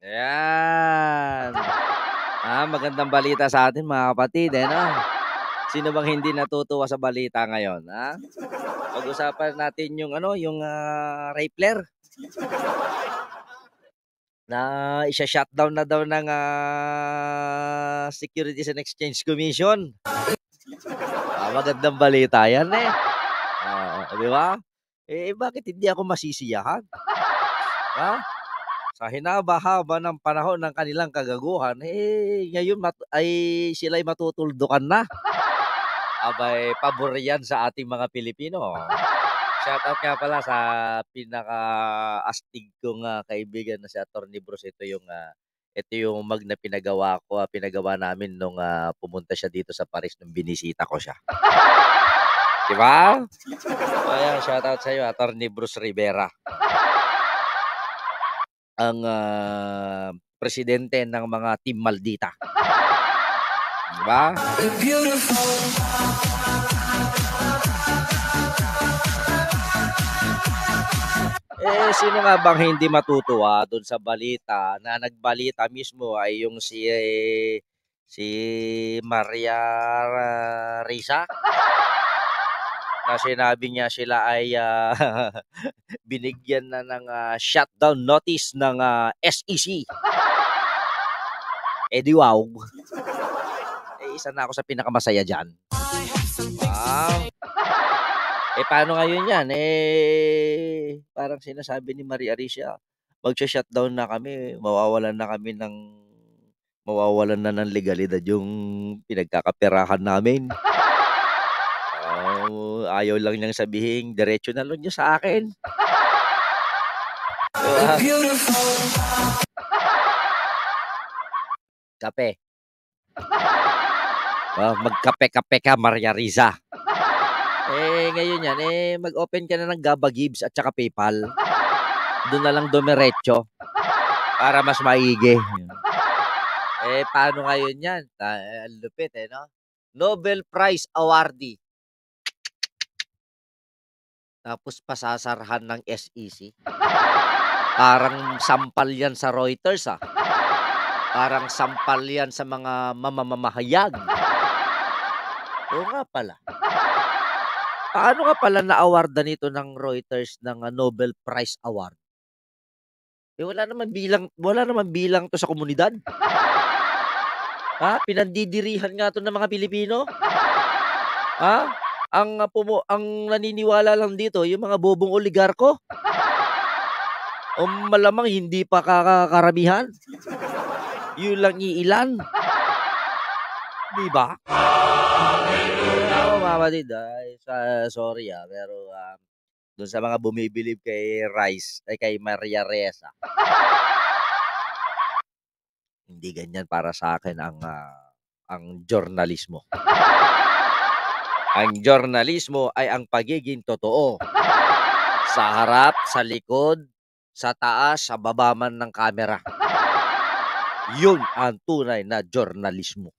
Ayan. Magandang balita sa atin mga kapatid, no? Sino bang hindi natutuwa sa balita ngayon, ha? Pag-usapan natin yung yung Rappler na isha-shutdown na daw ng Securities and Exchange Commission. Magandang balita 'yan, eh. Di ba? Bakit hindi ako masisiyahan? Ha? Sa hinaba-haba ng panahon ng kanilang kagaguhan, ngayon sila'y matutuldukan na. Abay, pabor yan sa ating mga Pilipino. Shoutout nga pala sa pinaka-astig kong kaibigan na si Attorney Bruce. Ito yung na pinagawa namin nung pumunta siya dito sa Paris nung binisita ko siya. Diba? Ayan, shoutout sa iyo, Attorney Bruce Rivera. Ang presidente ng mga Team Maldita. Diba? Sino nga bang hindi matutuwa doon sa balita na nagbalita mismo ay yung si Maria Risa na sinabi niya sila ay binigyan na ng shutdown notice ng SEC. Di wow. Isa na ako sa pinakamasaya dyan. Wow. Paano ngayon yan? Parang sinasabi ni Maria Risa, magsha-shutdown na kami, mawawalan na ng legalidad yung pinagkakaperahan namin. Ayaw lang niyang sabihin, diretso na lang niya sa akin. Kape. Magkape-kape ka, Maria Risa. Ngayon yan, mag-open ka na ng Gaba Gibbs at saka PayPal. Doon na lang dumiretso para mas maigi. Paano ngayon yan? Lupit, no? Nobel Prize awardee. Tapos pasasarhan ng SEC. Parang sampal yan sa Reuters, Parang sampal yan sa mga mamamahayag. Oo nga pala. Paano nga pala na-awardan nito ng Reuters ng Nobel Prize Award? Wala naman bilang to sa komunidad. Pinandidirihan nga to ng mga Pilipino. Ang naniniwala lang dito yung mga bobong oligarko. O malamang hindi pa kakaramihan. Yun lang iilan. Di ba? Mamatid, sorry pero doon sa mga bumibilib kay Maria Risa, hindi ganyan para sa akin ang journalismo. Ang journalismo ay ang pagiging totoo. Sa harap, sa likod, sa taas, sa baba man ng kamera. Yun ang tunay na journalismo.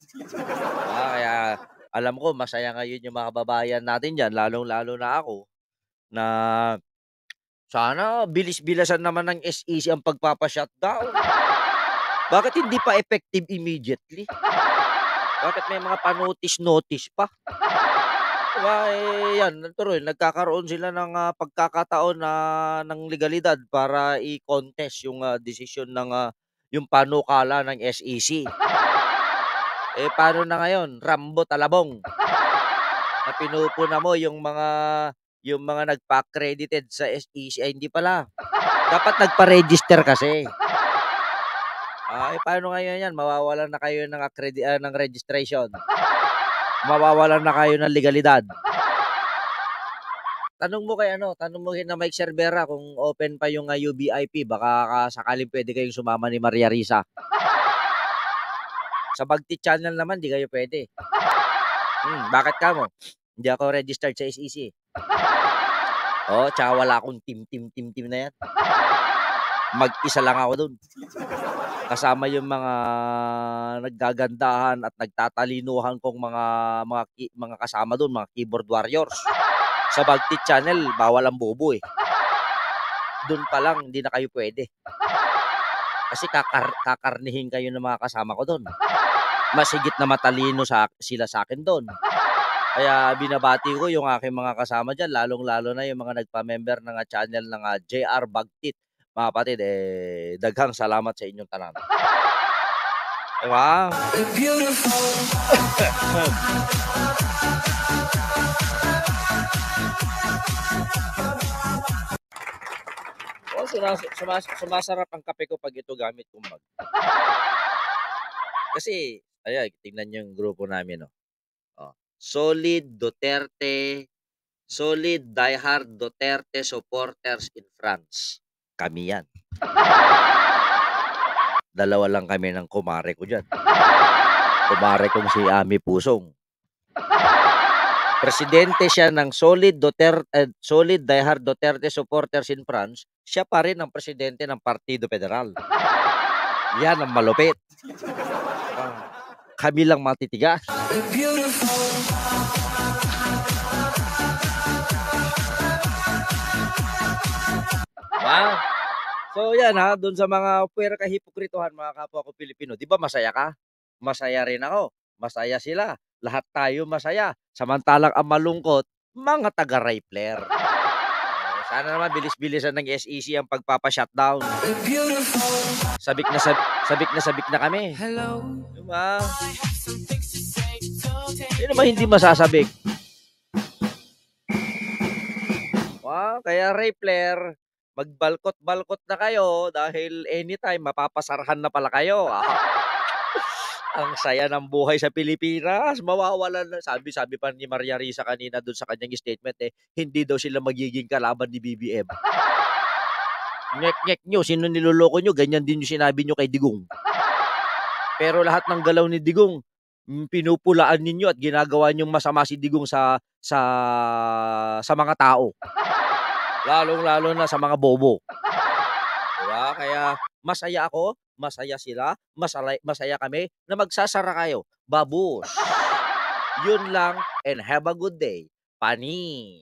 Kaya alam ko masaya ngayon yung mga kababayan natin dyan, lalong-lalo na ako, na sana bilis-bilasan naman ng SEC ang pagpapa-shutdown. Bakit hindi pa effective immediately? Bakit may mga pa-notice pa? Yan, tuloy, nagkakaroon sila ng pagkakataon ng legalidad para i-contest yung desisyon ng yung panukala ng SEC. Paano na ngayon? Rambo Talabong. Na pinupuna mo yung mga nagpa-accredited sa SEC. Hindi pala. Dapat nagpa-register kasi. Ay, paano ngayon yan? Mawawalan na kayo ng registration. Mawawalan na kayo ng legalidad. Tanong mo kina Mike Cervera kung open pa yung UBIP, baka sakaling pwede kayong sumama ni Maria Risa. Sa Bagtit Channel naman, di kayo pwede. Bakit ka mo? Hindi ako registered sa SEC. Tsaka wala akong team na yan. Mag-isa lang ako dun. Kasama yung mga naggagandahan at nagtatalinuhan kong mga kasama dun, mga keyboard warriors. Sa Bagtit Channel, bawal ang bobo eh. Doon pa lang, hindi na kayo pwede. Kasi kakarnihin kayo ng mga kasama ko doon. Mas higit na matalino sila sa akin doon. Kaya binabati ko yung aking mga kasama dyan, lalong-lalo na yung mga nagpa-member ng channel ng JR Bagtit. Mga kapatid, daghang salamat sa inyong tanan. Diba? Sumasarap ang kape ko pag ito gamit kong bag. Kasi, ayan, tingnan nyo yung grupo namin, no? Solid diehard Duterte supporters in France. Kami yan. Dalawa lang kami ng kumare ko dyan. Kumare kong si Ami Pusong. Presidente siya ng solid diehard Duterte supporters in France. Siya pa rin ang presidente ng Partido Federal. Yan ang malupit. Kami lang matitigas. Wow. So yan doon sa mga puwera kahipokritohan mga kapwa ko Pilipino. Di ba masaya ka? Masaya rin ako. Masaya sila. Lahat tayo masaya. Samantalang ang malungkot, mga taga-Rappler. Sana naman bilis-bilisan ng SEC ang pagpapa-shutdown. Sabik na kami. Hello. Diba? Sino ba hindi masasabik? Kaya Rappler, magbalkot-balkot na kayo dahil anytime mapapasarhan na pala kayo. Ang saya ng buhay sa Pilipinas, mawawalan na. Sabi pa ni Maria Risa kanina doon sa kanyang statement hindi daw sila magiging kalaban ni BBM. Nyek nyo, sino niloloko nyo? Ganyan din yung sinabi nyo kay Digong. Pero lahat ng galaw ni Digong, pinupulaan ninyo at ginagawa nyong masama si Digong sa mga tao. Lalong-lalo na sa mga bobo. Diba? Kaya masaya ako, masaya sila, masaya kami na magsasara kayo. Babush! Yun lang and have a good day. Panis!